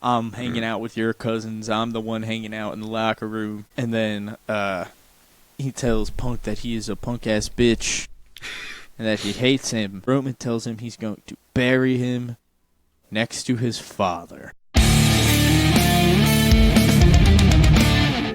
I'm hanging out with your cousins. I'm the one hanging out in the locker room. And then he tells Punk that he is a punk-ass bitch and that he hates him. Roman tells him he's going to bury him next to his father.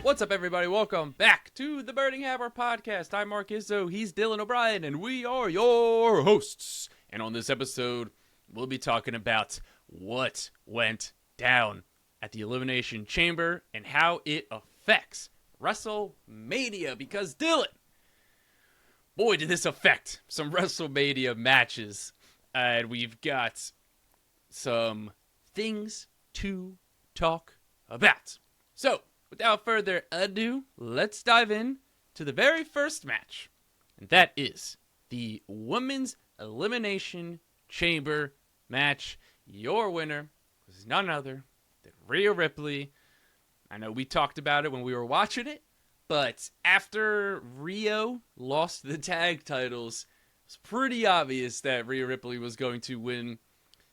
What's up, everybody? Welcome back to the Burning Hammer Podcast. I'm Mark Izzo, he's Dylan O'Brien, and we are your hosts. And on this episode, we'll be talking about what went down at the Elimination Chamber and how it affects WrestleMania. Because, Dylan, boy, did this affect some WrestleMania matches. And we've got some things to talk about. So, without further ado, let's dive in to the very first match. And that is the Women's Elimination Chamber match. Your winner was none other than Rhea Ripley. I know we talked about it when we were watching it, but after Rio lost the tag titles, it's pretty obvious that Rhea Ripley was going to win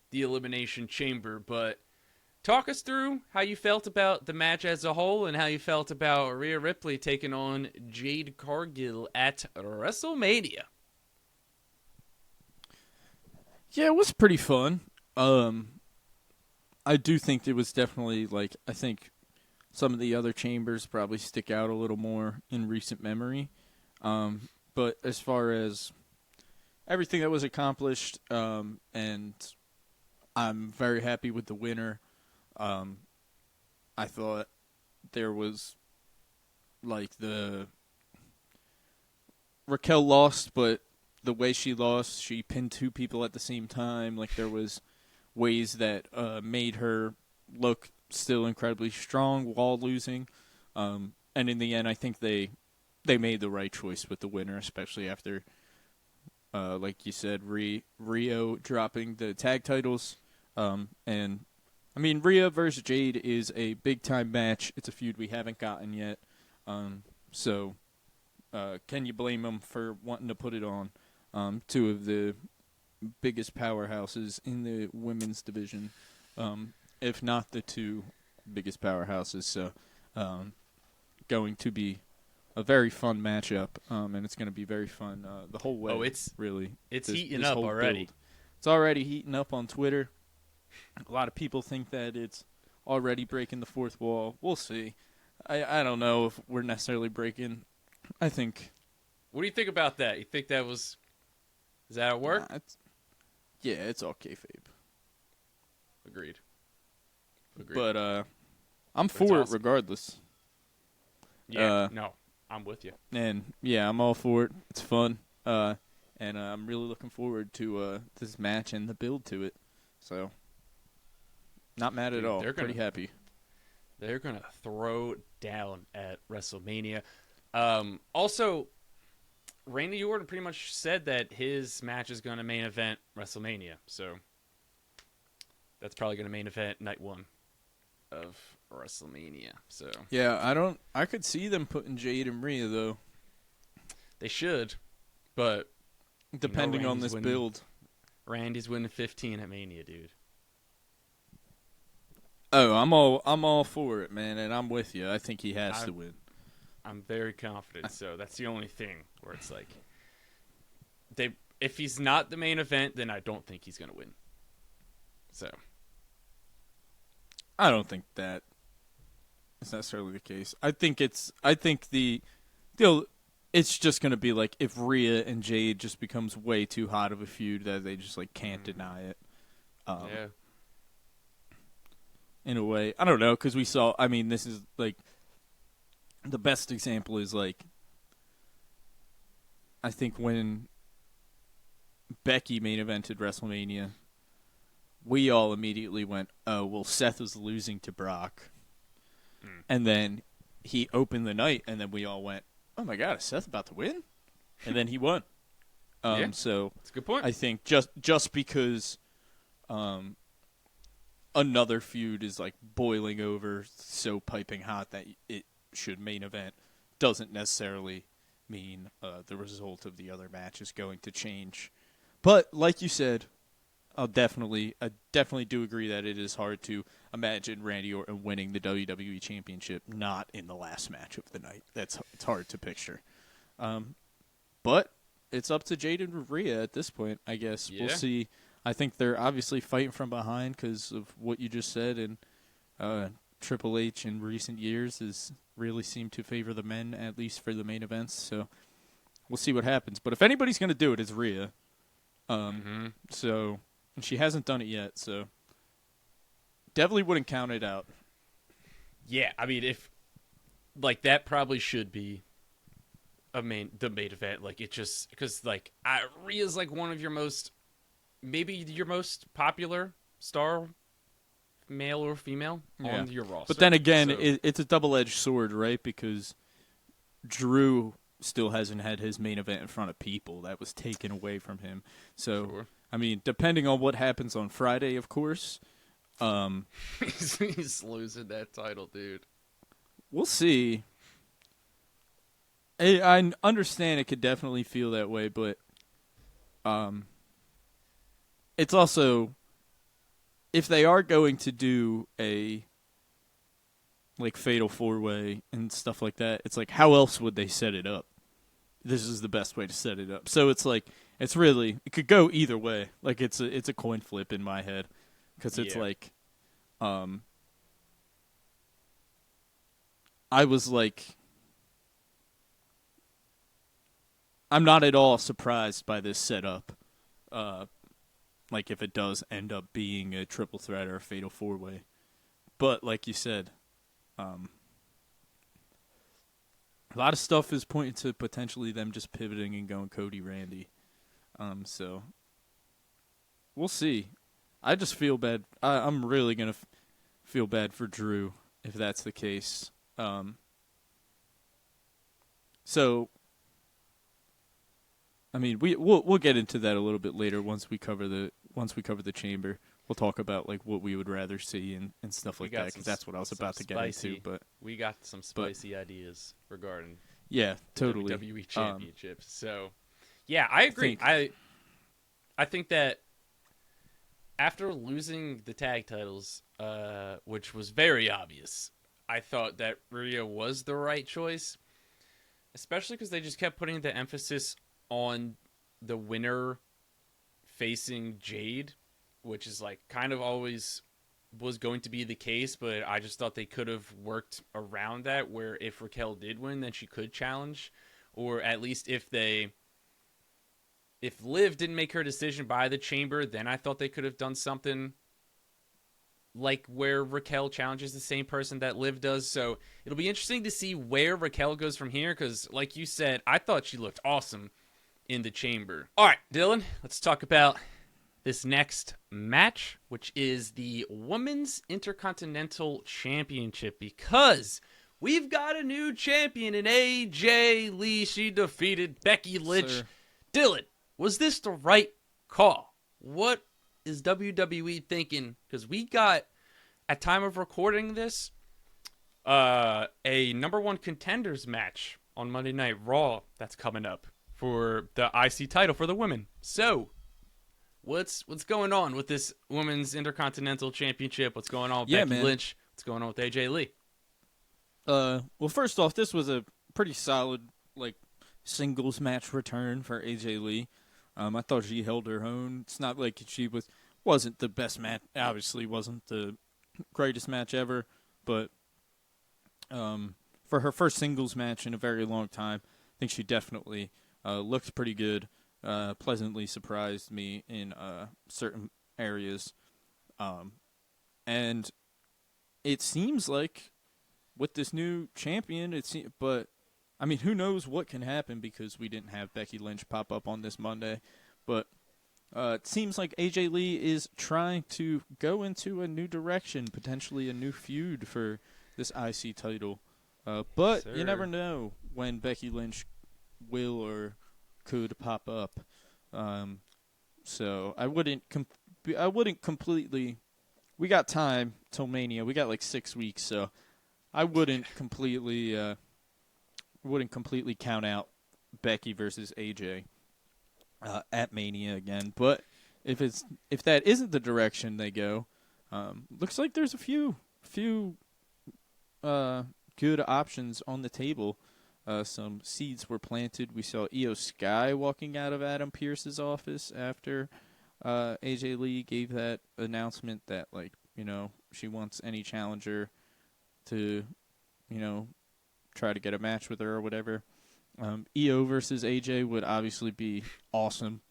the Elimination Chamber. But talk us through how you felt about the match as a whole and how you felt about Rhea Ripley taking on Jade Cargill at WrestleMania. Yeah, it was pretty fun. I do think it was definitely, I think some of the other chambers probably stick out a little more in recent memory. But as far as everything that was accomplished, and I'm very happy with the winner. I thought there was, the Raquel lost, but the way she lost, she pinned two people at the same time. There was ways that made her look still incredibly strong while losing. And in the end, I think they made the right choice with the winner, especially after, like you said, Rio dropping the tag titles. And I mean, Rhea versus Jade is a big-time match. It's a feud we haven't gotten yet. So can you blame them for wanting to put it on? Two of the biggest powerhouses in the women's division, if not the two biggest powerhouses. So going to be a very fun matchup, and it's going to be very fun the whole way. It's heating up already. Build. It's already heating up on Twitter. A lot of people think that it's already breaking the fourth wall. We'll see. I don't know if we're necessarily breaking. I think. What do you think about that? You think that was? Is that how it worked? It's all kayfabe. Agreed. But I'm for it regardless. Yeah. No, I'm with you. And yeah, I'm all for it. It's fun. And I'm really looking forward to this match and the build to it. So. Not mad at all. They're pretty happy. They're going to throw down at WrestleMania. Also, Randy Orton pretty much said that his match is going to main event WrestleMania. So that's probably going to main event night one of WrestleMania. So yeah, I could see them putting Jade and Rhea, though. They should, but depending on this build. Randy's winning 15 at Mania, dude. Oh, I'm all for it, man, and I'm with you. I think he has to win. I'm very confident. So that's the only thing where it's like, if he's not the main event, then I don't think he's gonna win. So I don't think that is necessarily the case. I think it's just gonna be like if Rhea and Jade just becomes way too hot of a feud that they just can't deny it. Yeah. In a way, I don't know, because we saw. I mean, this is the best example is I think when Becky main evented WrestleMania, we all immediately went, "Oh, well, Seth was losing to Brock," and then he opened the night, and then we all went, "Oh my God, is Seth about to win?" And then he won. Yeah, so that's a good point. I think just because. Another feud is boiling over, so piping hot that it should main event, doesn't necessarily mean the result of the other match is going to change. But like you said, I definitely do agree that it is hard to imagine Randy Orton winning the WWE Championship not in the last match of the night. It's hard to picture. But it's up to Jade and Rhea at this point, I guess. Yeah. We'll see. I think they're obviously fighting from behind because of what you just said, and Triple H in recent years has really seemed to favor the men, at least for the main events. So we'll see what happens. But if anybody's going to do it, it's Rhea. So and she hasn't done it yet, so definitely wouldn't count it out. Yeah, I mean, if like that probably should be the main event. Like it just because like Rhea's like one of your maybe your most popular star, male or female, on your roster. But then again, so, it's a double-edged sword, right? Because Drew still hasn't had his main event in front of people. That was taken away from him. So, sure. I mean, depending on what happens on Friday, of course. He's losing that title, dude. We'll see. I understand it could definitely feel that way, but it's also, if they are going to do a like fatal 4-way and stuff like that, it's like, how else would they set it up? This is the best way to set it up. So it's like, it's really, it could go either way. Like it's a coin flip in my head, because it's like, I was like, I'm not at all surprised by this setup. Like if it does end up being a triple threat or a fatal 4-way, but like you said, a lot of stuff is pointing to potentially them just pivoting and going Cody Randy. So we'll see. I just feel bad. I'm really gonna feel bad for Drew if that's the case. So I mean, we'll get into that a little bit later once we cover the chamber. We'll talk about like what we would rather see and stuff like that, because that's what I was about to get into. But we got some spicy ideas regarding totally WWE Championships. So yeah, I agree. I think that after losing the tag titles, which was very obvious, I thought that Rhea was the right choice, especially because they just kept putting the emphasis on the winner facing Jade, which is like kind of always was going to be the case, but I just thought they could have worked around that, where if Raquel did win, then she could challenge, or at least if Liv didn't make her decision by the chamber, then I thought they could have done something like where Raquel challenges the same person that Liv does. So it'll be interesting to see where Raquel goes from here, because like you said, I thought she looked awesome in the chamber. All right, Dylan, let's talk about this next match, which is the Women's Intercontinental Championship, because we've got a new champion in AJ Lee. She defeated Becky Lynch. Sir. Dylan, was this the right call? What is WWE thinking? Because we got, at time of recording this, a number one contenders match on Monday Night Raw that's coming up for the IC title for the women. So, what's going on with this Women's Intercontinental Championship? What's going on with Becky Lynch? What's going on with AJ Lee? Well, first off, this was a pretty solid like singles match return for AJ Lee. I thought she held her own. It's not like she wasn't the best match. Obviously, wasn't the greatest match ever, but for her first singles match in a very long time, I think she definitely looked pretty good. Pleasantly surprised me in certain areas, and it seems like with this new champion, but I mean, who knows what can happen, because we didn't have Becky Lynch pop up on this Monday. But it seems like AJ Lee is trying to go into a new direction, potentially a new feud for this IC title. But you never know when Becky Lynch will or could pop up. So I wouldn't completely. We got time till Mania. We got like 6 weeks, so I wouldn't completely count out Becky versus AJ at Mania again. But if that isn't the direction they go, looks like there's a few good options on the table. Some seeds were planted. We saw Io Sky walking out of Adam Pearce's office after AJ Lee gave that announcement that, like, she wants any challenger to, try to get a match with her or whatever. Io versus AJ would obviously be awesome.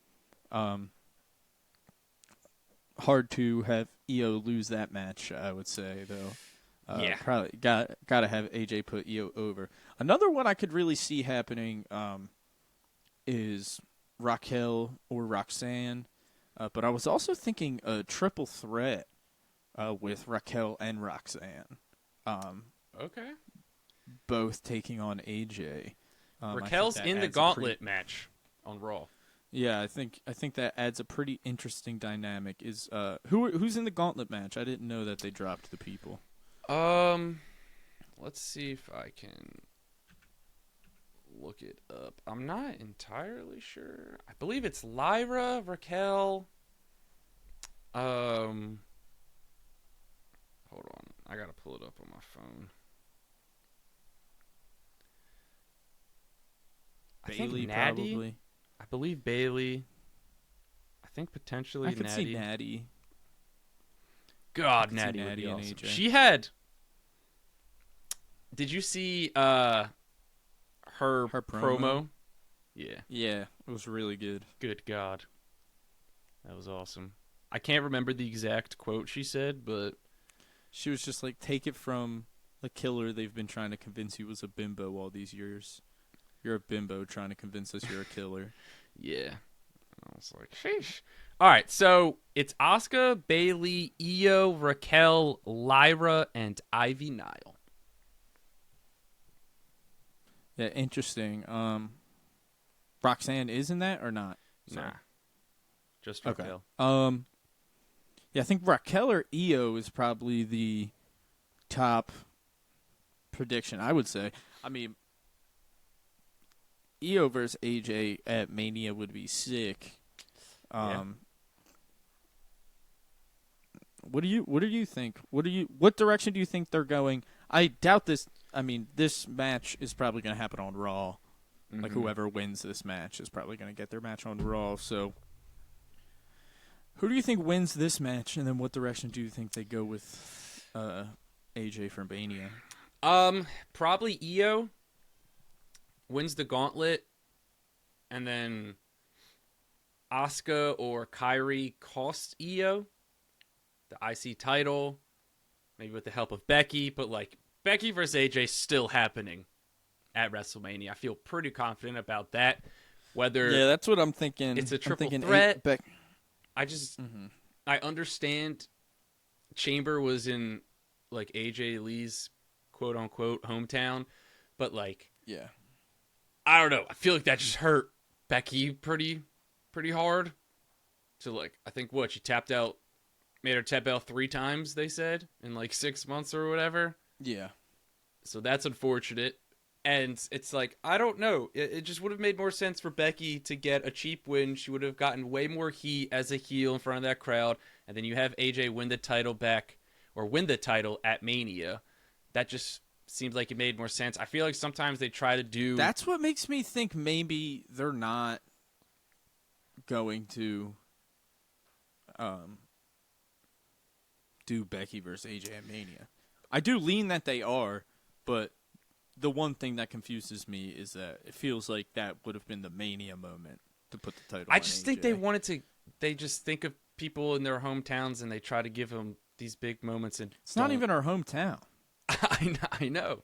Hard to have Io lose that match, I would say, though. Yeah. Probably got to have AJ put Io over. Another one I could really see happening is Raquel or Roxanne. But I was also thinking a triple threat with Raquel and Roxanne. Okay. Both taking on AJ. Raquel's in the gauntlet match on Raw. Yeah, I think that adds a pretty interesting dynamic. Is who's in the gauntlet match? I didn't know that they dropped the people. Let's see if I can look it up. I'm not entirely sure. I believe it's Lyra, Raquel. Hold on. I gotta pull it up on my phone. Bailey, I think Natty. probably. I believe Bailey. I think potentially I could Natty. see Natty. God, I could see Natty would be and awesome. AJ. She had. Did you see her promo? Yeah. Yeah, it was really good. Good God. That was awesome. I can't remember the exact quote she said, but She was just like, take it from a killer they've been trying to convince you was a bimbo all these years. You're a bimbo trying to convince us you're a killer. yeah. I was like, sheesh. All right, so it's Asuka, Bailey, Io, Raquel, Lyra, and Ivy Nile. Yeah, interesting. Roxanne is in that or not? Nah. Just Okay. Raquel. Yeah, I think Raquel or Io is probably the top prediction, I would say. I mean, Io versus AJ at Mania would be sick. Yeah. What do you think? What direction do you think they're going? I doubt this. I mean, this match is probably going to happen on Raw. Mm-hmm. Like, whoever wins this match is probably going to get their match on Raw. So, who do you think wins this match? And then what direction do you think they go with AJ from Mania? Probably Io wins the gauntlet, and then Asuka or Kairi cost Io the IC title, maybe with the help of Becky, but like Becky versus AJ still happening at WrestleMania. I feel pretty confident about that. Whether that's what I'm thinking. it's a triple thinking threat. I just Mm-hmm. I understand Chamber was in like AJ Lee's quote unquote hometown, but like Yeah. I don't know. I feel like that just hurt Becky pretty hard. So like I think she made her tap out 3 times, they said, in like 6 months or whatever. Yeah. So that's unfortunate. And it's like, I don't know. It just would have made more sense for Becky to get a cheap win. She would have gotten way more heat as a heel in front of that crowd. And then you have AJ win the title back, or win the title at Mania. That just seems like it made more sense. I feel like sometimes they try to do... That's what makes me think maybe they're not going to do Becky versus AJ at Mania. I do lean that they are, but the one thing that confuses me is that it feels like that would have been the Mania moment to put the title on I just think AJ. they just think of people in their hometowns and they try to give them these big moments. And It's not even our hometown. I know.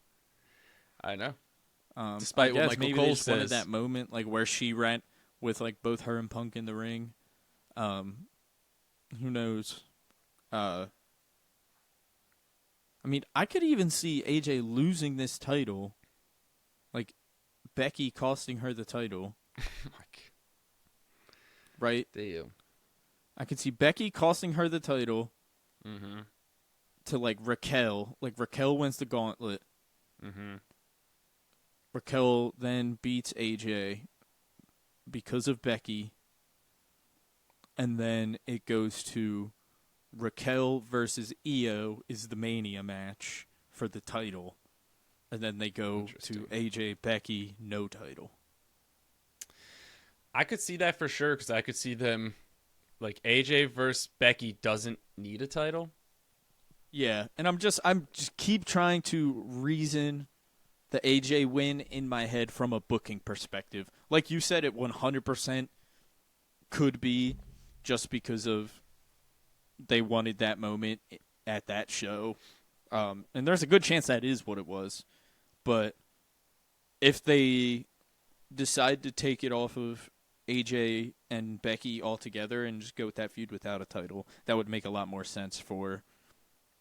Despite what what Michael maybe Cole they just wanted says. that moment, like where she ran with like both her and Punk in the ring. Who knows? I mean, I could even see AJ losing this title, like Becky costing her the title, right? Damn. I could see Becky costing her the title Mm-hmm. to like Raquel. Like Raquel wins the gauntlet. Mm-hmm. Raquel then beats AJ because of Becky. and then it goes to Raquel versus Io is the Mania match for the title, and then they go to AJ Becky, no title. I could see that for sure, because I could see them, like, AJ versus Becky doesn't need a title. Yeah, and I'm just keep trying to reason the AJ win in my head from a booking perspective. Like you said, it 100% could be just because of they wanted that moment at that show. And there's a good chance that is what it was. But if they decide to take it off of AJ and Becky altogether and just go with that feud without a title, that would make a lot more sense for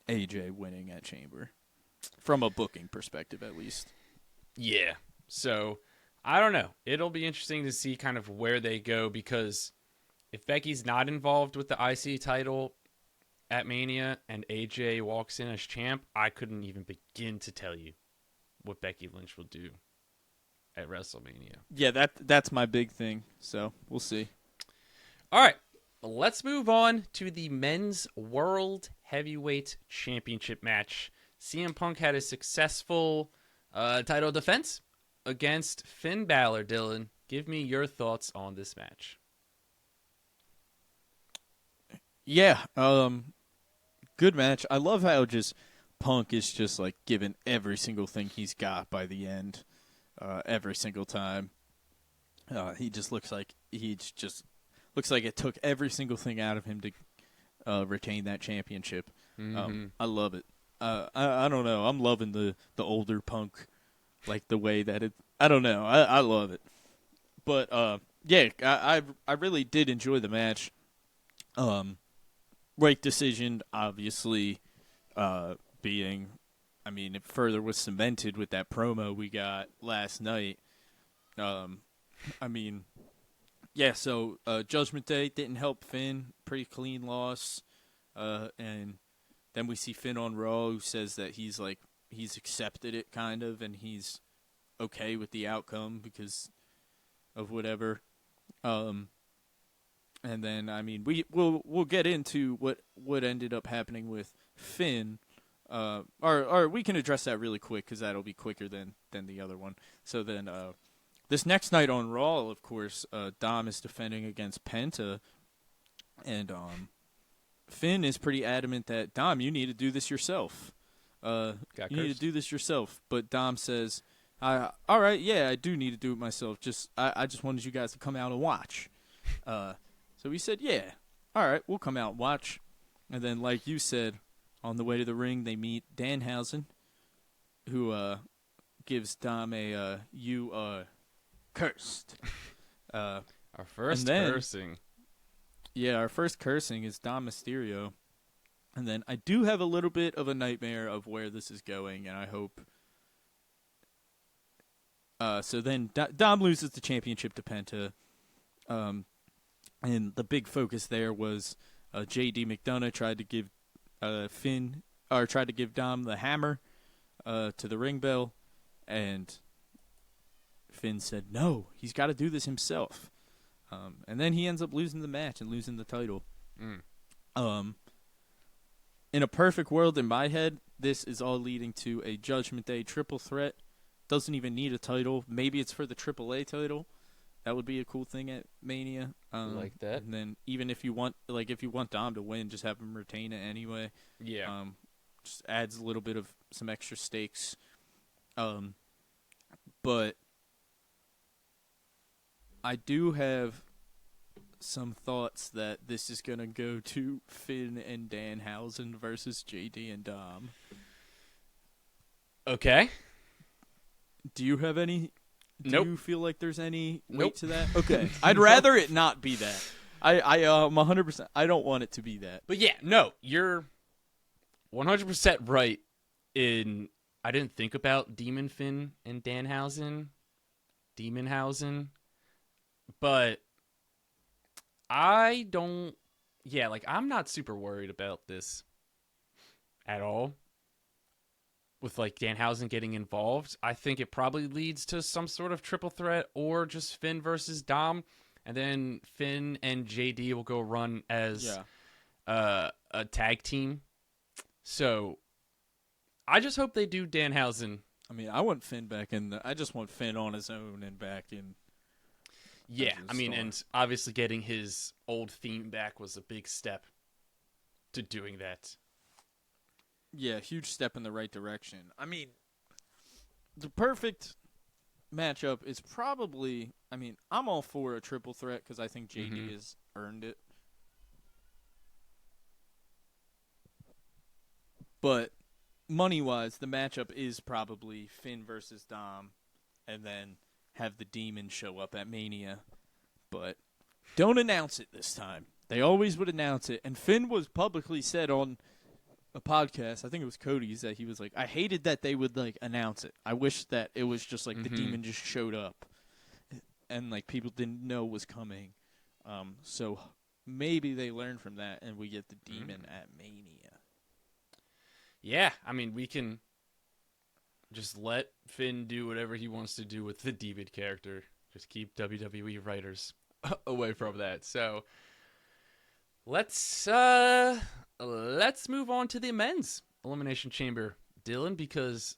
AJ winning at Chamber. From a booking perspective, at least. Yeah. So, I don't know. It'll be interesting to see kind of where they go, because if Becky's not involved with the IC title at Mania and AJ walks in as champ, I couldn't even begin to tell you what Becky Lynch will do at WrestleMania. Yeah, that's my big thing. So, we'll see. All right. Let's move on to the Men's World Heavyweight Championship match. CM Punk had a successful title defense against Finn Balor. Dylan, give me your thoughts on this match. Yeah, good match. I love how just Punk is just like giving every single thing he's got by the end, every single time. He just looks like it took every single thing out of him to retain that championship. I love it. I don't know. I'm loving the older Punk, like the way that it. I don't know. I love it. But yeah, I really did enjoy the match. Right decision, obviously, being. I mean, it further was cemented with that promo we got last night. I mean, yeah. So Judgment Day didn't help Finn. Pretty clean loss, and. Then we see Finn on Raw, who says that he's accepted it kind of, and he's okay with the outcome because of whatever. And then I mean we'll get into what ended up happening with Finn, or we can address that really quick because that'll be quicker than the other one. So then this next night on Raw, of course, Dom is defending against Penta, and Finn is pretty adamant that, Dom, you need to do this yourself. You need to do this yourself. But Dom says, all right, yeah, I do need to do it myself. I just wanted you guys to come out and watch. So he said, yeah, all right, we'll come out and watch. And then, like you said, on the way to the ring, they meet Danhausen, who gives Dom a, you are cursed. Our first cursing. Yeah, our first cursing is Dom Mysterio. And then I do have a little bit of a nightmare of where this is going, and I hope... so then Dom loses the championship to Penta. And the big focus there was J.D. McDonough tried to give tried to give Dom the hammer to the ring bell, and Finn said, no, he's got to do this himself. And then he ends up losing the match and losing the title. In a perfect world, in my head, this is all leading to a Judgment Day triple threat. Doesn't even need a title. Maybe it's for the AAA title. That would be a cool thing at Mania. Like that. And then even if you want Dom to win, just have him retain it anyway. Yeah. Just adds a little bit of some extra stakes. But I do have some thoughts that this is going to go to Finn and Danhausen versus JD and Dom. Okay. Do you have any? Do you feel like there's any weight to that? Okay. I'd Nope. rather it not be that. I'm 100%. I don't want it to be that. But yeah, no, you're 100% right in... I didn't think about Demon Finn and Danhausen. Demonhausen. But I don't... Yeah, like, I'm not super worried about this at all. With, like, Danhausen getting involved. I think it probably leads to some sort of triple threat or just Finn versus Dom. and then Finn and JD will go run as a tag team. So I just hope they do Danhausen. I mean, I want Finn back in. I just want Finn on his own and back in. Yeah, I mean, and obviously getting his old theme back was a big step to doing that. Yeah, huge step in the right direction. I mean, the perfect matchup is probably, I mean, I'm all for a triple threat because I think JD has earned it. But money-wise, the matchup is probably Finn versus Dom, and then have the Demon show up at Mania. But don't announce it this time. They always would announce it. And Finn was publicly said on a podcast, I think it was Cody's, that he was like, I hated that they would like announce it. I wish that it was just like the Demon just showed up and like people didn't know was coming. So maybe they learn from that and we get the Demon at Mania. Yeah, I mean, we can just let Finn do whatever he wants to do with the Demon character. Just keep WWE writers away from that. So let's move on to the men's Elimination Chamber, Dylan, because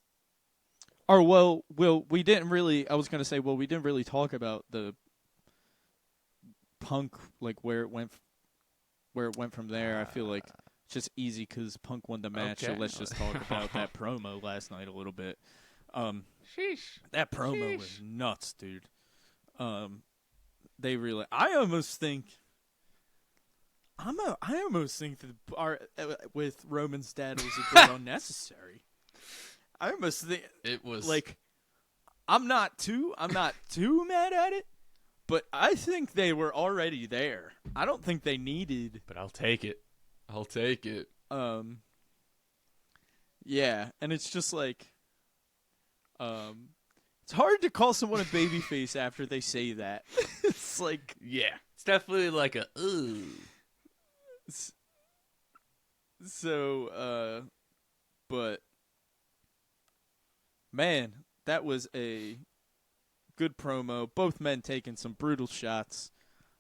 we didn't really. I was gonna say, we didn't really talk about the Punk, like where it went from there. I feel like it's just easy because Punk won the match. Okay. So let's just talk about that promo last night a little bit. Sheesh. That promo was nuts, dude. They really. I almost think that with Roman's dad was a bit unnecessary. I almost think it was like I'm not too mad at it, but I think they were already there. I don't think they needed. But I'll take it. Yeah, and it's just like it's hard to call someone a babyface after they say that. It's like, yeah, it's definitely like a ooh. So, but man, that was a good promo. Both men taking some brutal shots.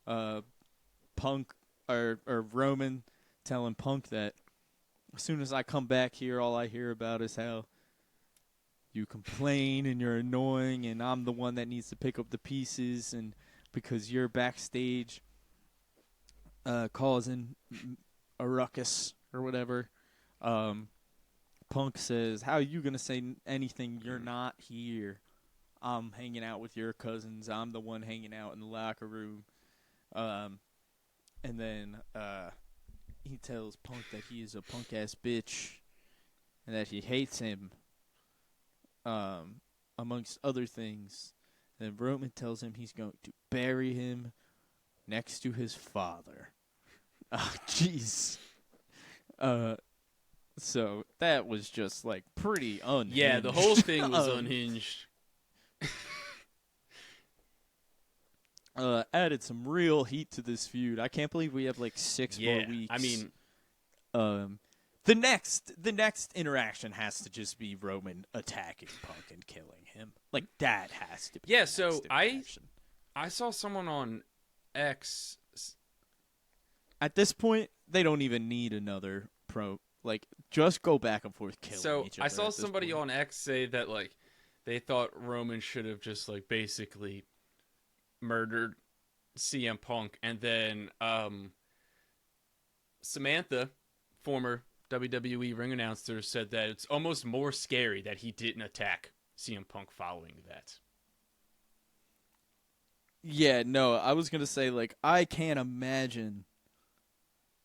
Punk or Roman telling Punk that as soon as I come back here, all I hear about is how you complain and you're annoying, and I'm the one that needs to pick up the pieces, and because you're backstage causing a ruckus or whatever. Punk says, how are you going to say anything? You're not here. I'm hanging out with your cousins. I'm the one hanging out in the locker room. And then he tells Punk that he is a punk-ass bitch and that he hates him, amongst other things. And Roman tells him he's going to bury him next to his father. Oh, jeez. So that was just like pretty unhinged. Yeah, the whole thing was unhinged. Added some real heat to this feud. I can't believe we have like 6 more weeks. I mean, the next interaction has to just be Roman attacking Punk and killing him. Like that has to be. Yeah. So I saw someone on X. At this point, they don't even need another pro. Like, just go back and forth killing each other. I saw somebody on X say that, like, they thought Roman should have just, like, basically murdered CM Punk. And then Samantha, former WWE ring announcer, said that it's almost more scary that he didn't attack CM Punk following that. Yeah, no, I was going to say, like, I can't imagine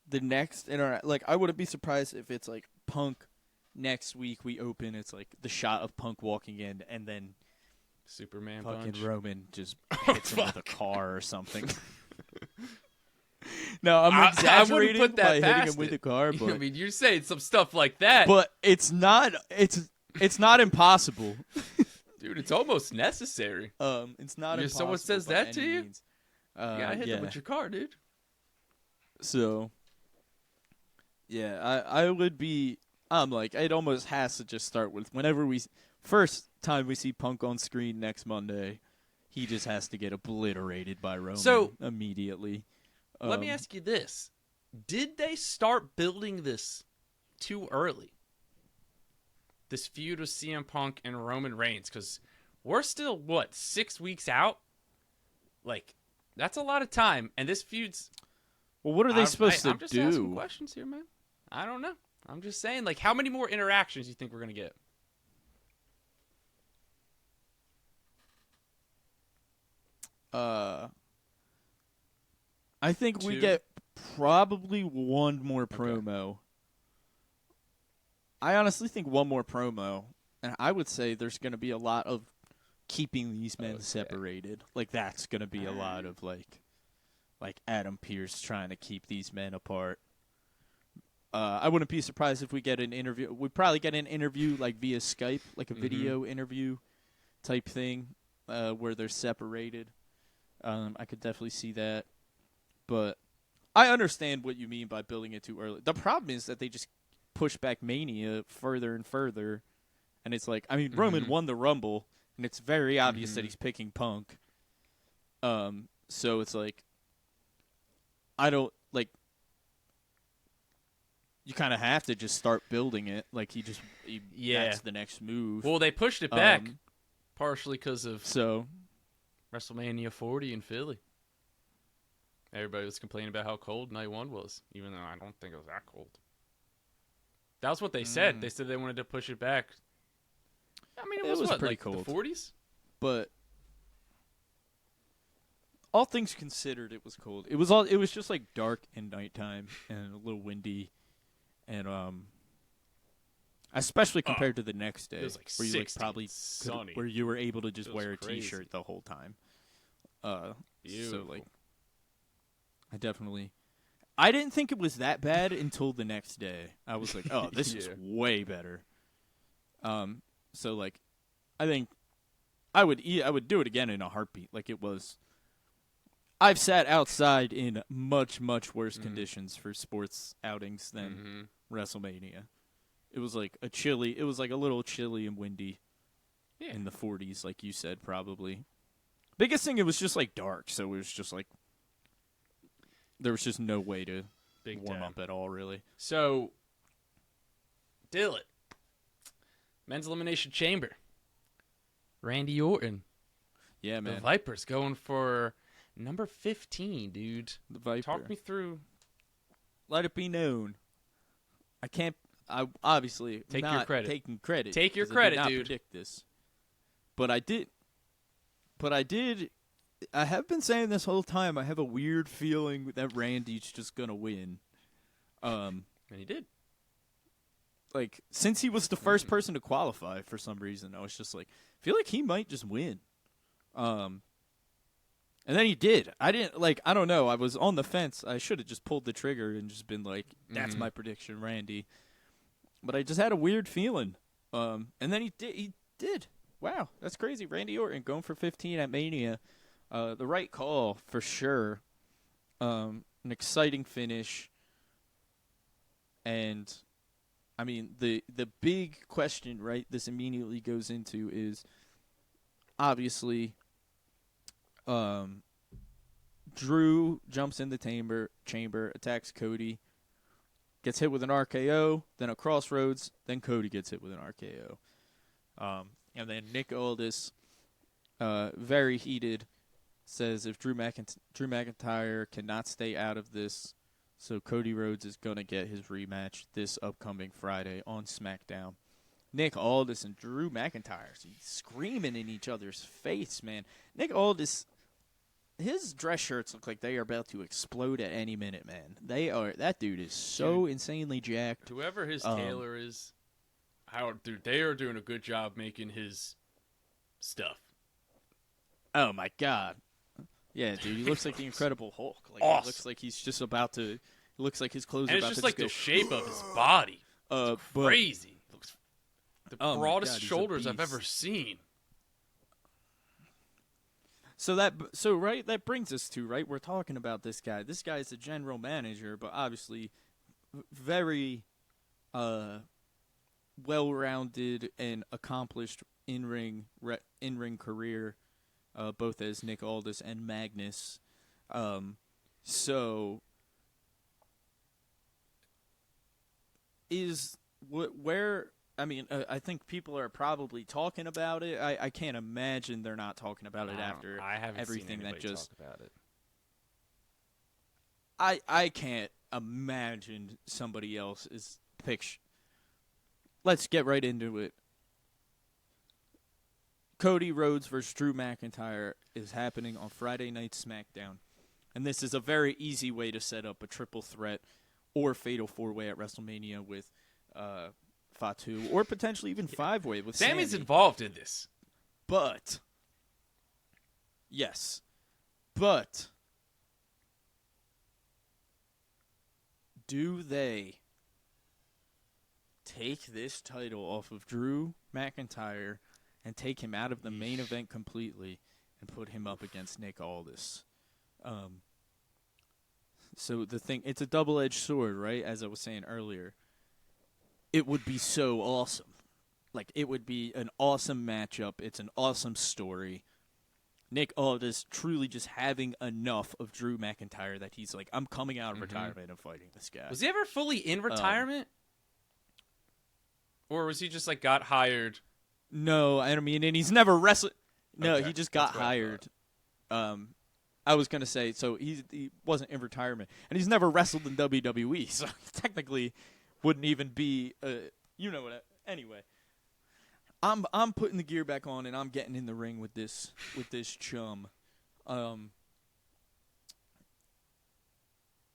the next like, I wouldn't be surprised if it's like Punk next week we open, it's like the shot of Punk walking in and then Superman fucking punch. Roman just hits him with a car or something. No, I'm exaggerating I put that by hitting him it. with a car, but I mean, you're saying some stuff like that. But it's not impossible. Dude, it's almost necessary. It's not impossible. Someone says that to you? Means. You gotta hit them with your car, dude. So, yeah, I would be. I'm like, it almost has to just start with whenever first time we see Punk on screen next Monday, he just has to get obliterated by Roman immediately. Let me ask you this. Did they start building this too early? This feud with CM Punk and Roman Reigns? Because we're still, 6 weeks out? Like, that's a lot of time. And this feud's... Well, what are they supposed to do? I'm just asking questions here, man. I don't know. I'm just saying, like, how many more interactions do you think we're going to get? I think we get probably one more promo. Okay. I honestly think one more promo, and I would say there's going to be a lot of keeping these men separated. Like, that's going to be a lot of, like Adam Pearce trying to keep these men apart. I wouldn't be surprised if we get an interview. We'd probably get an interview, like, via Skype, like a video interview type thing, where they're separated. I could definitely see that. But I understand what you mean by building it too early. The problem is that they just push back Mania further and further. And it's like, I mean, Roman won the Rumble, and it's very obvious that he's picking Punk. So it's like, I don't, like, you kind of have to just start building it. Like, that's the next move. Well, they pushed it back partially because of WrestleMania 40 in Philly. Everybody was complaining about how cold night one was, even though I don't think it was that cold. That was what they said. They said they wanted to push it back. I mean, it was what, pretty like cold. The 40s? But all things considered, it was cold. It was just like dark and nighttime and a little windy, and especially compared to the next day, it was like where you probably sunny, where you were able to just wear a t-shirt the whole time. So like, I didn't think it was that bad until the next day. I was like, oh, this is way better. So like, I think I would do it again in a heartbeat. Like, it was. I've sat outside in much, much worse conditions for sports outings than WrestleMania. It was like it was like a little chilly and windy in the 40s, like you said, probably. Biggest thing, it was just like dark, so it was just like there was just no way to warm up at all, really. So, Dylan, Men's Elimination Chamber, Randy Orton. Yeah, man. The Vipers going for number 15, dude. The Viper. Talk me through. Let it be known. I obviously take not your credit. Taking credit. Take your credit, I did not dude. Predict this, but I did. I have been saying this whole time. I have a weird feeling that Randy's just gonna win. And he did. Like, since he was the first person to qualify for some reason, I was just like, I feel like he might just win. And then he did. I don't know. I was on the fence. I should have just pulled the trigger and just been like, that's my prediction, Randy. But I just had a weird feeling. And then he did. Wow, that's crazy. Randy Orton going for 15 at Mania. The right call, for sure. An exciting finish. And, I mean, the big question, right, this immediately goes into is, obviously, Drew jumps in the chamber, attacks Cody, gets hit with an RKO, then a Crossroads, then Cody gets hit with an RKO. And then Nick Aldis, very heated, says if Drew McIntyre cannot stay out of this, so Cody Rhodes is going to get his rematch this upcoming Friday on SmackDown. Nick Aldis and Drew McIntyre screaming in each other's face, man. Nick Aldis, his dress shirts look like they are about to explode at any minute, man. That dude is so insanely jacked. Whoever his tailor is, they are doing a good job making his stuff. Oh my God. Yeah, dude, he looks like the Incredible Hulk. Like, awesome. He looks like he's just about to. It looks like his clothes and are about to. It's just like the shape of his body. It's crazy. Looks the broadest shoulders I've ever seen. So right, that brings us to, right, we're talking about this guy. This guy is the general manager, but obviously very well-rounded and accomplished in-ring career. both as Nick Aldis and Magnus. So is where I mean, I think people are probably talking about it. I can't imagine they're not talking about it after I haven't everything seen that anybody just. talk about it. I can't imagine somebody else is picture. Let's get right into it. Cody Rhodes versus Drew McIntyre is happening on Friday Night SmackDown. And this is a very easy way to set up a triple threat or fatal four-way at WrestleMania with Fatu, or potentially even five-way with Sammy's Sammy. involved in this. But, yes. But, do they take this title off of Drew McIntyre and take him out of the main event completely and put him up against Nick Aldis? So the thing, it's a double-edged sword, right? As I was saying earlier. It would be so awesome. Like, it would be an awesome matchup. It's an awesome story. Nick Aldis truly just having enough of Drew McIntyre that he's like, I'm coming out of retirement and fighting this guy. Was he ever fully in retirement? Or was he just, like, got hired? No, I mean, and he's never wrestled. No, Okay, he just got that's what I hired. I was going to say, so he wasn't in retirement. And he's never wrestled in WWE, so technically wouldn't even be, anyway. I'm putting the gear back on and I'm getting in the ring with this chum.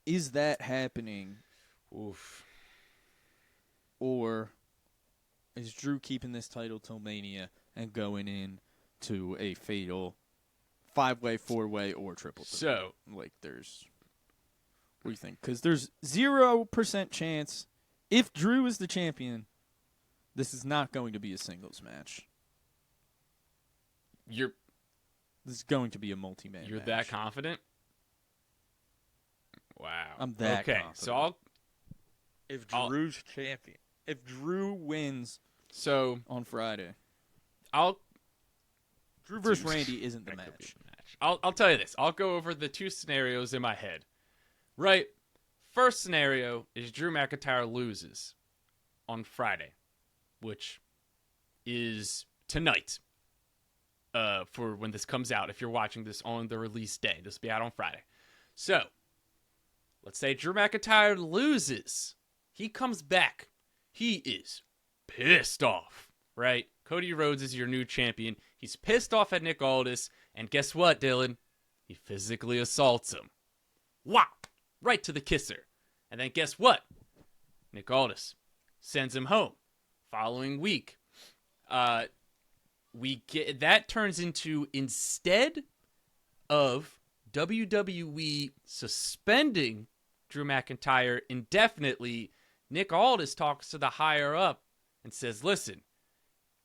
Is that happening? Oof. Or is Drew keeping this title till Mania and going in to a fatal 5-way, 4-way, or triple threat? So, like, what do you think? Because there's 0% chance, if Drew is the champion, this is not going to be a singles match. This is going to be a multi-man match. You're that confident? Wow. I'm that confident. So if Drew's champion, if Drew wins on Friday, Drew versus Randy isn't the match. I'll tell you this. I'll go over the two scenarios in my head. Right. First scenario is Drew McIntyre loses on Friday, which is tonight. For when this comes out, if you're watching this on the release day, this will be out on Friday. So, let's say Drew McIntyre loses. He comes back. He is pissed off, right? Cody Rhodes is your new champion. He's pissed off at Nick Aldis. And guess what, Dylan? He physically assaults him. Wow! Right to the kisser. And then guess what? Nick Aldis sends him home. Following week, that turns into, instead of WWE suspending Drew McIntyre indefinitely, Nick Aldis talks to the higher up and says, listen,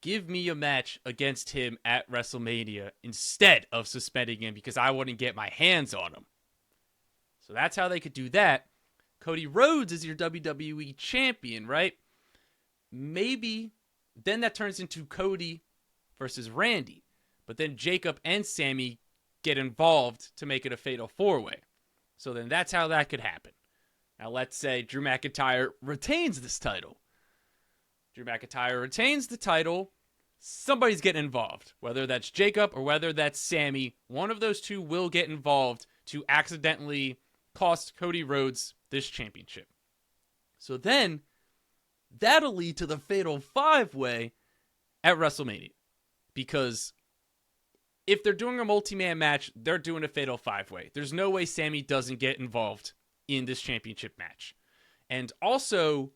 give me a match against him at WrestleMania instead of suspending him because I wouldn't get my hands on him. So that's how they could do that. Cody Rhodes is your WWE champion, right? Maybe then that turns into Cody versus Randy. But then Jacob and Sammy get involved to make it a fatal four-way. So then that's how that could happen. Now let's say Drew McIntyre retains this title. Drew McIntyre retains the title. Somebody's getting involved. Whether that's Jacob or whether that's Sammy, one of those two will get involved to accidentally cost Cody Rhodes this championship. So then that'll lead to the fatal five-way at WrestleMania. Because if they're doing a multi-man match, they're doing a fatal five-way. There's no way Sammy doesn't get involved in this championship match. And also,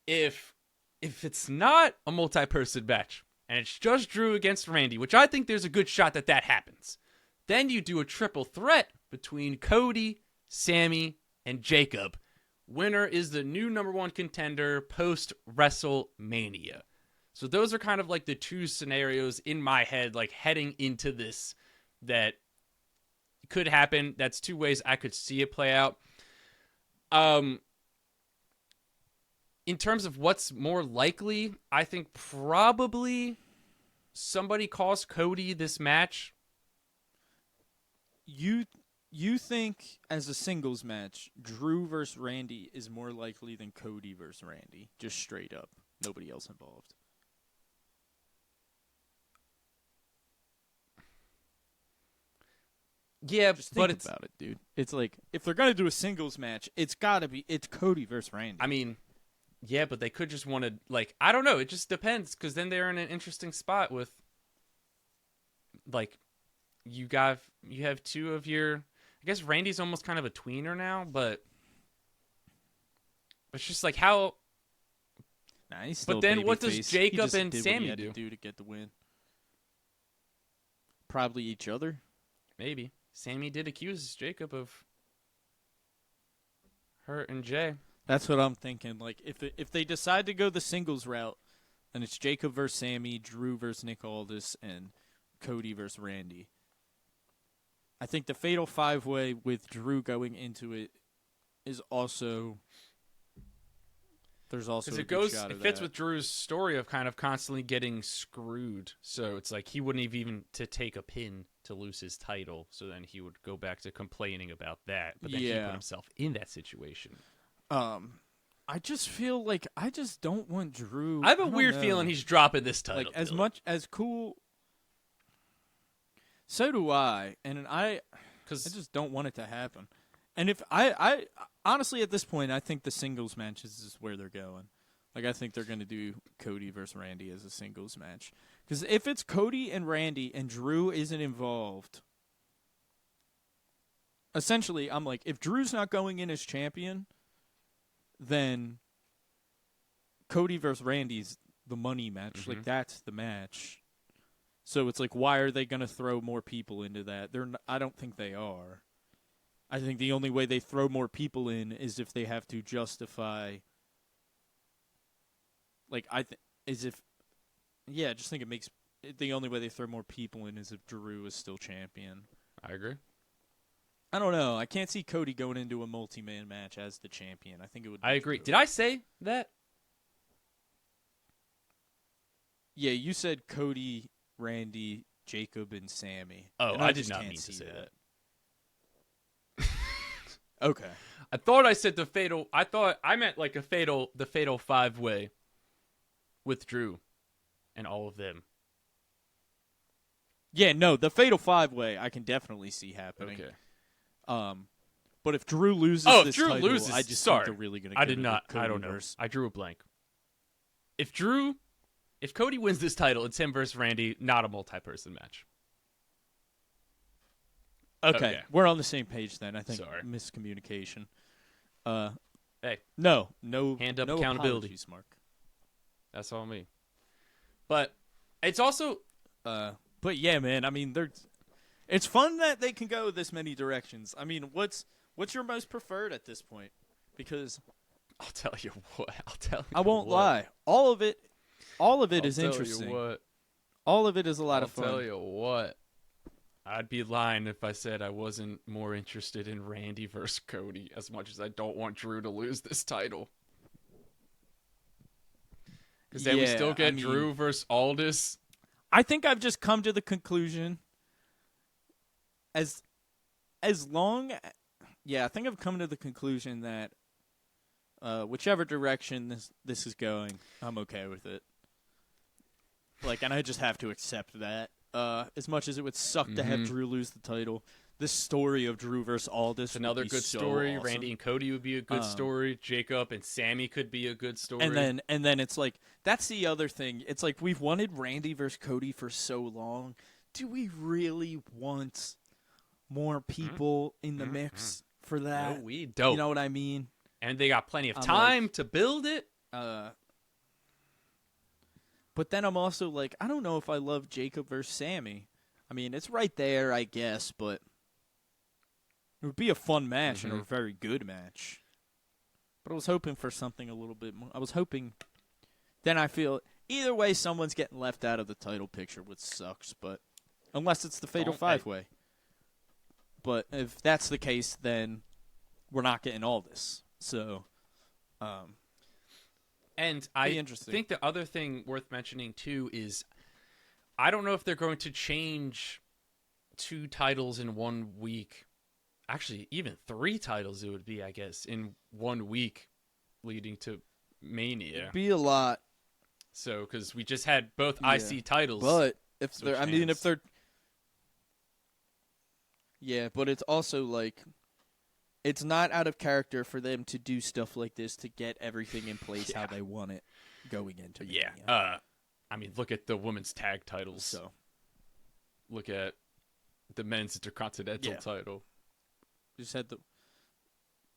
if it's not a multi-person match, and it's just Drew against Randy, which I think there's a good shot that happens, then you do a triple threat between Cody, Sammy, and Jacob. Winner is the new number one contender post-WrestleMania. So those are kind of like the two scenarios in my head, like heading into this, that could happen. That's two ways I could see it play out. In terms of what's more likely, I think probably somebody cost Cody this match? You think as a singles match, Drew versus Randy is more likely than Cody versus Randy? Just straight up, nobody else involved. Yeah, Just but think it's about it, dude. It's like if they're gonna do a singles match, it's Cody versus Randy. I mean, yeah, but they could just want to, like, I don't know. It just depends, because then they're in an interesting spot with, like, you have two of your. I guess Randy's almost kind of a tweener now, but it's just like how. Nah, he's still But then a what babyface. does Jacob He just and did what Sammy he had to do to get the win? Probably each other. Maybe Sammy did accuse Jacob of hurting Jay. That's what I'm thinking. Like if they decide to go the singles route, then it's Jacob versus Sammy, Drew versus Nick Aldis, and Cody versus Randy. I think the Fatal 5-Way with Drew going into it is also. There's also Because it it fits with Drew's story of kind of constantly getting screwed. So it's like he wouldn't have even to take a pin to lose his title. So then he would go back to complaining about that. But then he put himself in that situation. I just feel like I just don't want Drew. I have a weird feeling he's dropping this title. Like as much as cool. So do I, and I just don't want it to happen. And if I honestly at this point, I think the singles matches is where they're going. Like I think they're going to do Cody versus Randy as a singles match. Because if it's Cody and Randy and Drew isn't involved, essentially I'm like, if Drew's not going in as champion, then Cody versus Randy's the money match. Mm-hmm. Like that's the match. So it's like, why are they going to throw more people into that? I don't think they are. I think the only way they throw more people in is if they have to justify. Like I just think it makes the only way they throw more people in is if Drew is still champion. I agree. I don't know. I can't see Cody going into a multi-man match as the champion. I think it would. I agree. Did I say that? Yeah, you said Cody, Randy, Jacob, and Sammy. Oh, and I did not mean to say that. Okay. I thought I said the fatal. I thought I meant like the fatal 5-way with Drew and all of them. Yeah, no, the Fatal 5-Way I can definitely see happening. Okay. But if Drew loses this Drew title, loses, I just sorry. think they're really going to. I did not. I don't know. I drew a blank. If Cody wins this title, it's him versus Randy, not a multi-person match. Okay, we're on the same page then. I think Sorry. Miscommunication. Hey, no hand up no accountability, Mark. That's all me. But it's also, but yeah, man. I mean, it's fun that they can go this many directions. I mean, what's your most preferred at this point? Because I'll tell you what. I won't lie. All of it is interesting. What. All of it is a lot of fun. I'll tell you what. I'd be lying if I said I wasn't more interested in Randy versus Cody as much as I don't want Drew to lose this title. Because then we still get Drew versus Aldis. I think I've just come to the conclusion I think I've come to the conclusion that whichever direction this is going, I'm okay with it. Like, and I just have to accept that. As much as it would suck to have Drew lose the title, this story of Drew versus Aldis it's another would be good so story. awesome. Randy and Cody would be a good story. Jacob and Sammy could be a good story. And then it's like, that's the other thing. It's like, we've wanted Randy versus Cody for so long. Do we really want more people in the mix for that? No, we don't. You know what I mean? And they got plenty of time to build it. But then I'm also like, I don't know if I love Jacob versus Sammy. I mean, it's right there, I guess, but it would be a fun match and a very good match. But I was hoping for something a little bit more. I was hoping. Then I feel either way, someone's getting left out of the title picture, which sucks. But unless it's the Fatal 5-Way. But if that's the case, then we're not getting all this. So, and I think the other thing worth mentioning too is I don't know if they're going to change 2 titles in 1 week. Actually, even 3 titles it would be, I guess, in 1 week leading to Mania. It'd be a lot. So, because we just had both Yeah. IC titles. But if switch they're, if hands. they're, yeah, but it's also like, it's not out of character for them to do stuff like this to get everything in place how they want it going into Mania. Yeah. I mean, look at the women's tag titles. So, Look at the men's intercontinental title. just had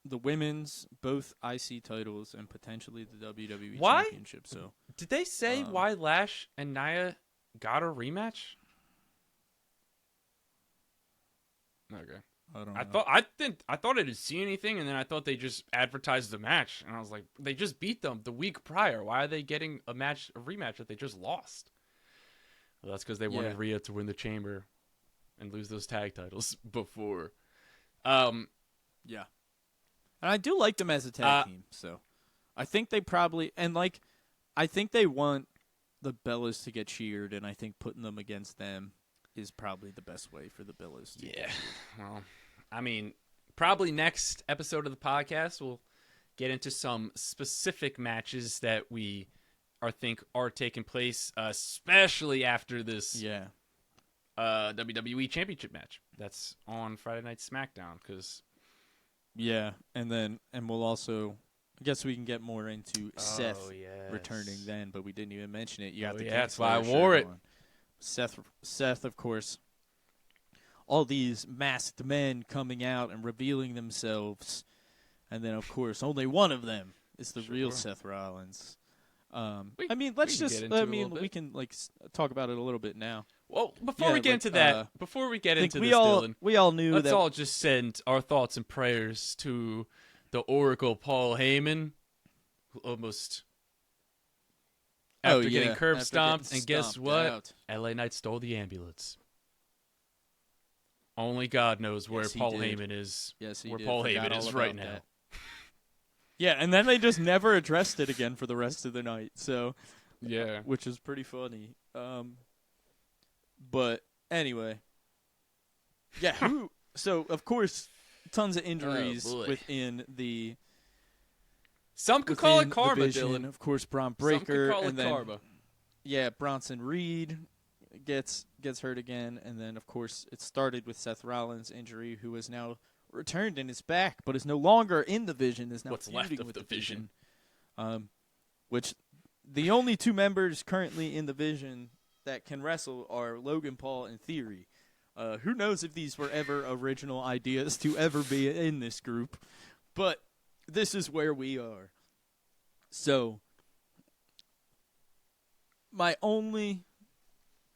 the women's, both IC titles, and potentially the WWE Why? Championship. So, Did they say why Lash and Nia got a rematch? Okay. I don't know. I thought I didn't see anything, and then I thought they just advertised the match, and I was like, they just beat them the week prior. Why are they getting a rematch that they just lost? Well, that's because they wanted Rhea to win the Chamber and lose those tag titles before. Yeah. And I do like them as a tag team, so I think they probably, and like, I think they want the Bellas to get cheered, and I think putting them against them is probably the best way for the Bellas to get cheered. Well, I mean, probably next episode of the podcast we'll get into some specific matches that we think are taking place, especially after this WWE Championship match that's on Friday Night SmackDown. And we'll also, I guess we can get more into Seth returning then, but we didn't even mention it. You got the that's why I wore it. On. Seth, of course, all these masked men coming out and revealing themselves, and then, of course, only one of them is the real Seth Rollins. We can talk about it a little bit now. Well, before we get into that, Dylan, we all knew let's all just send our thoughts and prayers to the Oracle Paul Heyman, who almost after getting curb stomped, and guess what? LA Knight stole the ambulance. Only God knows where Paul Heyman is. Yes, he where did. Paul Forgot Heyman is all right about now. that. Yeah, and then they just never addressed it again for the rest of the night. So, which is pretty funny. But anyway, so of course, tons of injuries within the. Some could call it karma, division. Dylan. Of course, Braun Breaker, Some could call and it then karma. Bronson Reed gets hurt again, and then of course it started with Seth Rollins' injury, who has now returned in his back, but is no longer in the Vision. Is now what's left of with the Vision. Which the only 2 members currently in the Vision that can wrestle are Logan Paul and Theory. Who knows if these were ever original ideas to ever be in this group, but this is where we are. So,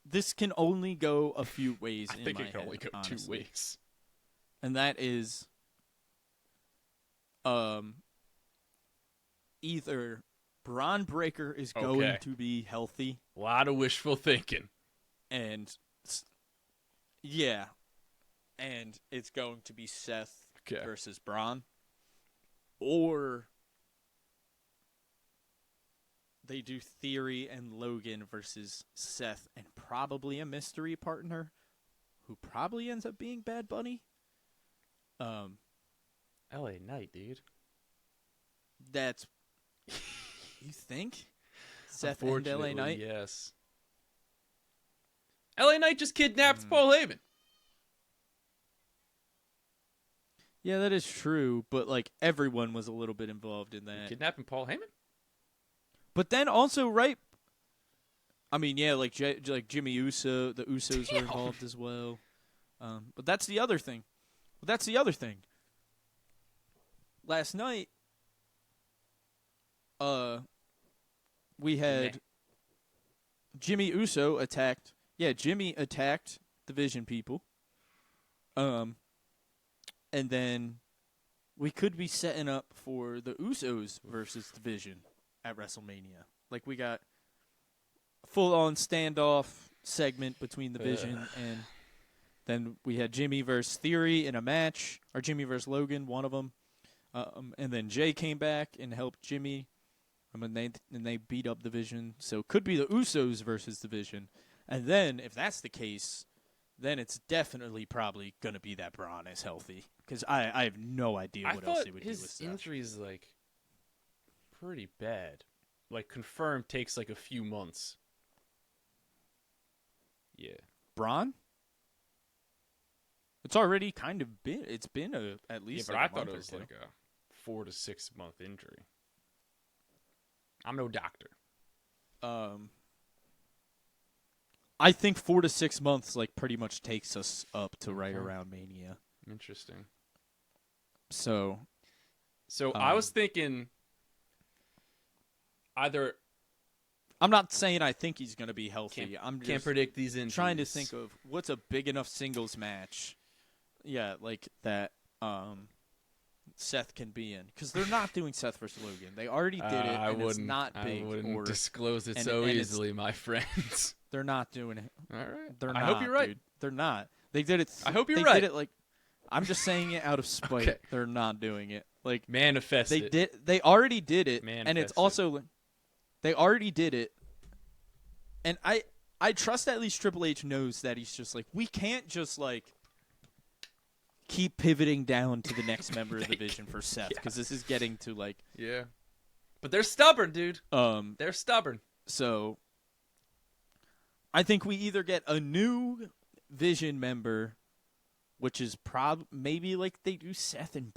this can only go a few ways in my head. I think it can only go honestly. 2 ways. And that is either Braun Breaker is going to be healthy. A lot of wishful thinking. And it's going to be Seth versus Braun. Or they do Theory and Logan versus Seth and probably a mystery partner who probably ends up being Bad Bunny. LA Knight, dude. That's you think? Seth and LA Knight? Yes. LA Knight just kidnapped Paul Heyman. Yeah, that is true, but like everyone was a little bit involved in that. Kidnapping Paul Heyman? But then also, right? I mean, yeah, like Jimmy Uso, the Usos were involved as well. But that's the other thing. Last night, we had Jimmy Uso attacked. Yeah, Jimmy attacked the Vision people. And then we could be setting up for the Usos versus the Vision at WrestleMania. Like, we got a full-on standoff segment between the Vision and then we had Jimmy versus Theory in a match, or Jimmy versus Logan, one of them. And then Jay came back and helped Jimmy. And they beat up the Vision. So it could be the Usos versus the Vision. And then, if that's the case, then it's definitely probably going to be that Braun is healthy. Because I have no idea what else they would do with his Seth. injury is, like, pretty bad. Like, confirmed takes, like, a few months. Yeah. Braun? It's already kind of been. It's been at least. Yeah, but like I thought it month was or two. like a 4 to 6 month injury. I'm no doctor. I think 4 to 6 months like pretty much takes us up to right Okay. around Mania. Interesting. So I was thinking either. I'm not saying I think he's going to be healthy. Can't predict these injuries. Trying to think of what's a big enough singles match. Yeah, like that. Seth can be in because they're not doing Seth versus Logan. They already did it, and it's not big. I wouldn't disclose it and- so and easily, my friends. They're not doing it. All right. They're I not. hope you're right. Dude. They're not. They did it. I hope you're they right. Did it like. I'm just saying it out of spite. Okay. They're not doing it. Like Manifest they it. did. They already did it, and Manifest it's it. also. They already did it, and I trust at least Triple H knows that he's just like we can't just like. Keep pivoting down to the next member of the division for Seth because this is getting to like Yeah. But they're stubborn, dude. um. They're stubborn. So I think we either get a new Vision member, which is maybe like they do Seth and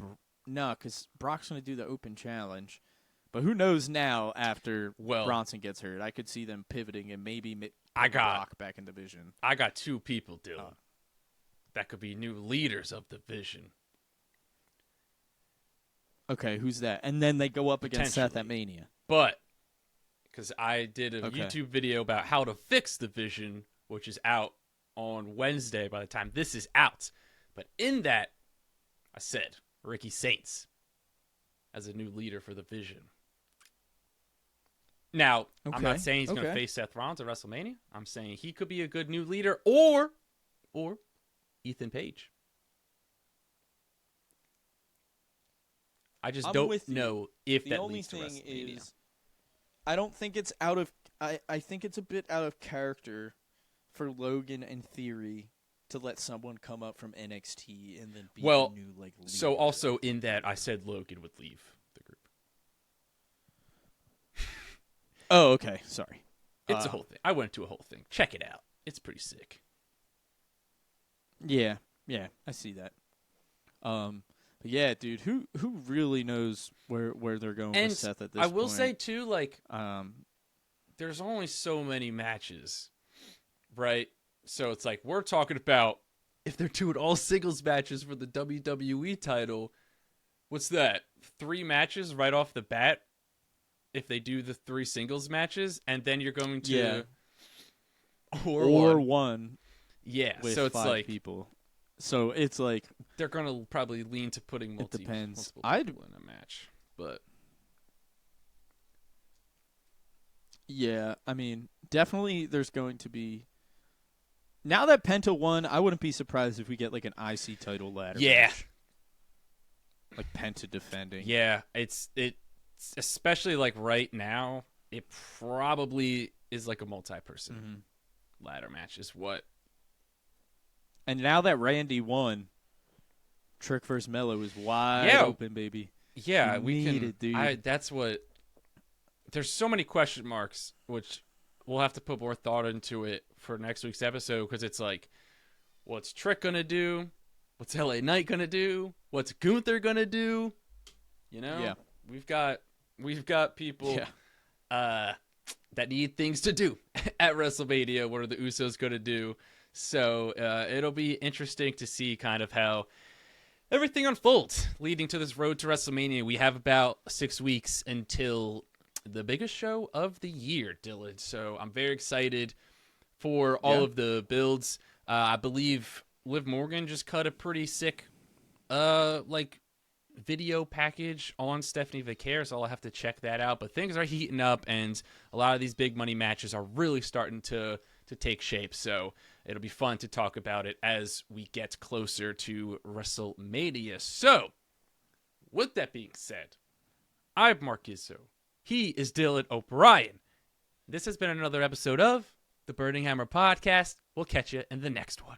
no, because Brock's gonna do the open challenge. But who knows now after Bronson gets hurt? I could see them pivoting and maybe Brock back in the Vision. I got two people, Dylan. That could be new leaders of the Vision. Okay, who's that? And then they go up against Seth at Mania. But, because I did a YouTube video about how to fix the Vision, which is out on Wednesday by the time this is out. But in that, I said Ricky Saints as a new leader for the Vision. Now, I'm not saying he's going to face Seth Rollins at WrestleMania. I'm saying he could be a good new leader or Ethan Page. I just don't know if that leads to WrestleMania. The only thing is, I don't think it's out of. I think it's a bit out of character for Logan and Theory to let someone come up from NXT and then be the new leader. So also in that, I said Logan would leave the group. Oh, okay. Sorry. It's a whole thing. I went to a whole thing. Check it out. It's pretty sick. Yeah, I see that. But yeah, dude, who really knows where they're going with Seth at this point? I will say too, like, there's only so many matches, right? So it's like we're talking about if they're doing all singles matches for the WWE title. What's that? 3 matches right off the bat. If they do the 3 singles matches, and then you're going to or one. Yeah, with so it's 5 like people. So it's like they're gonna probably lean to putting multiple people in a match, but yeah, I mean, definitely there's going to be. Now that Penta won, I wouldn't be surprised if we get like an IC title ladder match. Like Penta defending. Yeah, it's especially like right now, it probably is like a multi-person ladder match is what. And now that Randy won, Trick vs. Mello is wide open, baby. Yeah, we can. It, dude. That's what. There's so many question marks, which we'll have to put more thought into it for next week's episode because it's like, what's Trick gonna do? What's LA Knight gonna do? What's Gunther gonna do? You know, we've got people that need things to do at WrestleMania. What are the Usos gonna do? So it'll be interesting to see kind of how everything unfolds leading to this road to WrestleMania. We have about 6 weeks until the biggest show of the year, Dylan. So I'm very excited for all of the builds. I believe Liv Morgan just cut a pretty sick video package on Stephanie Vicaire, so I'll have to check that out. But things are heating up, and a lot of these big money matches are really starting to take shape. So it'll be fun to talk about it as we get closer to WrestleMania. So, with that being said, I'm Mark Izzo. He is Dylan O'Brien. This has been another episode of the Burning Hammer podcast. We'll catch you in the next one.